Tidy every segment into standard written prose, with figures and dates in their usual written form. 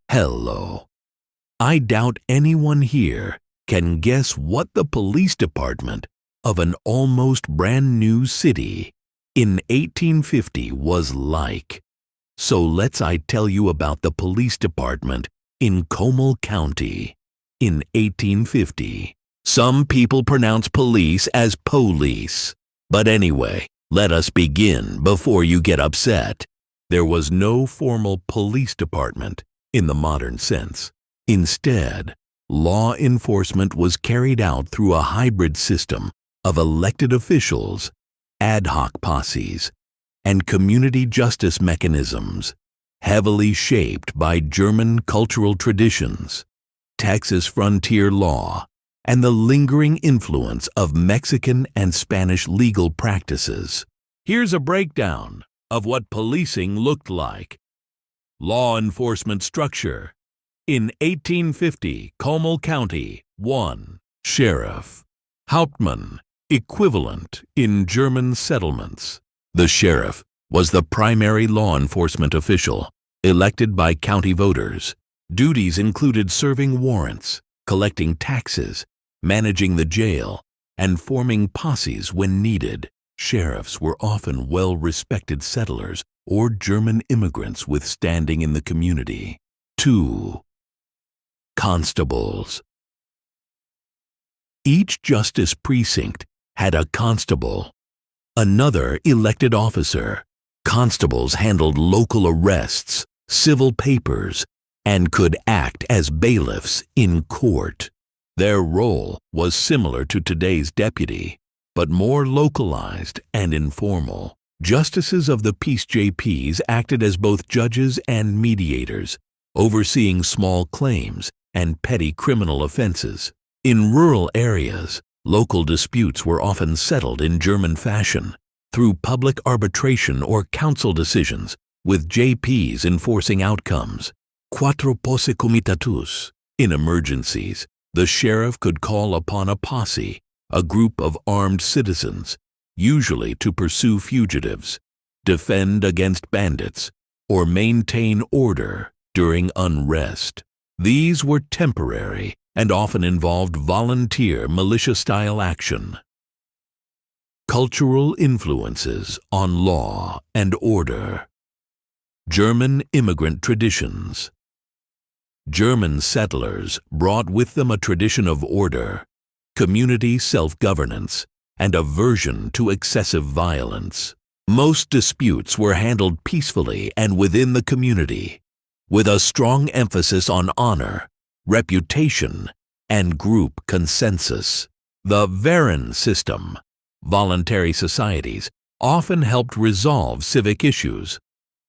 Hello. I doubt anyone here can guess what the police department of an almost brand new city in 1850 was like. So I tell you about the police department in Comal County in 1850. Some people pronounce police as police. But anyway, let us begin before you get upset. There was no formal police department in the modern sense. Instead, law enforcement was carried out through a hybrid system of elected officials, ad hoc posses, and community justice mechanisms, heavily shaped by German cultural traditions, Texas frontier law, and the lingering influence of Mexican and Spanish legal practices. Here's a breakdown of what policing looked like. Law enforcement structure. In 1850, Comal County, 1. Sheriff. Hauptmann, equivalent in German settlements. The sheriff was the primary law enforcement official, elected by county voters. Duties included serving warrants, collecting taxes, managing the jail, and forming posses when needed. Sheriffs were often well-respected settlers or German immigrants with standing in the community. 2. Constables. Each justice precinct had a constable, another elected officer. Constables handled local arrests, civil papers, and could act as bailiffs in court. Their role was similar to today's deputy, but more localized and informal. Justices of the peace JPs acted as both judges and mediators, overseeing small claims and petty criminal offenses. In rural areas, local disputes were often settled in German fashion, through public arbitration or council decisions, with JPs enforcing outcomes. Quattro posse comitatus. In emergencies, the sheriff could call upon a posse, a group of armed citizens, usually to pursue fugitives, defend against bandits, or maintain order during unrest. These were temporary and often involved volunteer militia-style action. Cultural influences on law and order. German immigrant traditions. German settlers brought with them a tradition of order, community self-governance, and aversion to excessive violence. Most disputes were handled peacefully and within the community, with a strong emphasis on honor, reputation, and group consensus. The Verein system, voluntary societies, often helped resolve civic issues.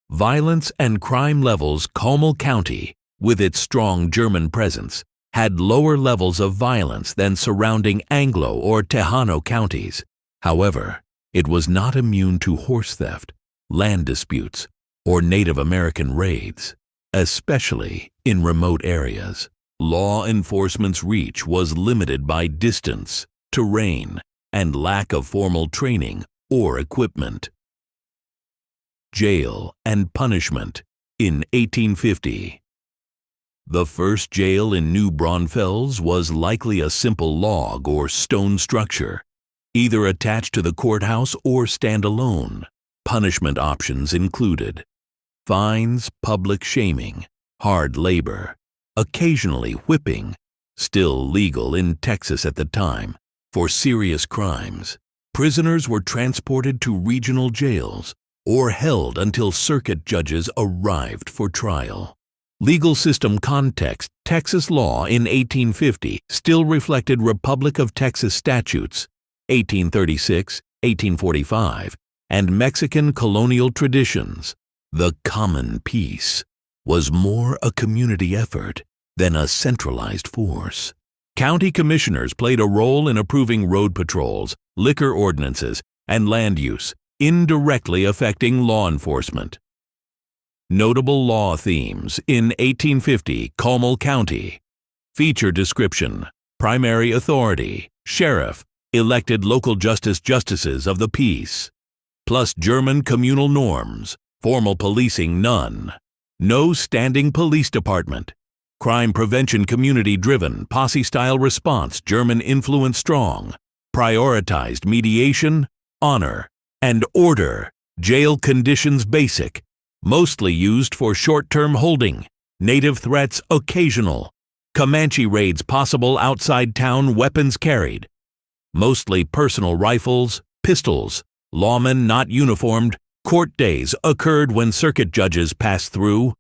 Violence and crime levels. Comal County, with its strong German presence, had lower levels of violence than surrounding Anglo or Tejano counties. However, it was not immune to horse theft, land disputes, or Native American raids, especially in remote areas. Law enforcement's reach was limited by distance, terrain, and lack of formal training or equipment. Jail and punishment. In 1850, the first jail in New Braunfels was likely a simple log or stone structure, either attached to the courthouse or standalone. Punishment options included fines, public shaming, hard labor, occasionally whipping, still legal in Texas at the time, for serious crimes. Prisoners were transported to regional jails or held until circuit judges arrived for trial. Legal system context. Texas law in 1850 still reflected Republic of Texas statutes, 1836, 1845, and Mexican colonial traditions. The common peace was more a community effort than a centralized force. County commissioners played a role in approving road patrols, liquor ordinances, and land use, indirectly affecting law enforcement. Notable law themes in 1850 Comal County. Feature description: primary authority, sheriff, elected local justices of the peace. Plus German communal norms, formal policing none. No standing police department. Crime prevention community-driven, posse-style response, German influence strong. Prioritized mediation, honor, and order. Jail conditions basic. Mostly used for short-term holding. Native threats occasional. Comanche raids possible outside town, weapons carried. Mostly personal rifles, pistols. Lawmen not uniformed. Court days occurred when circuit judges passed through.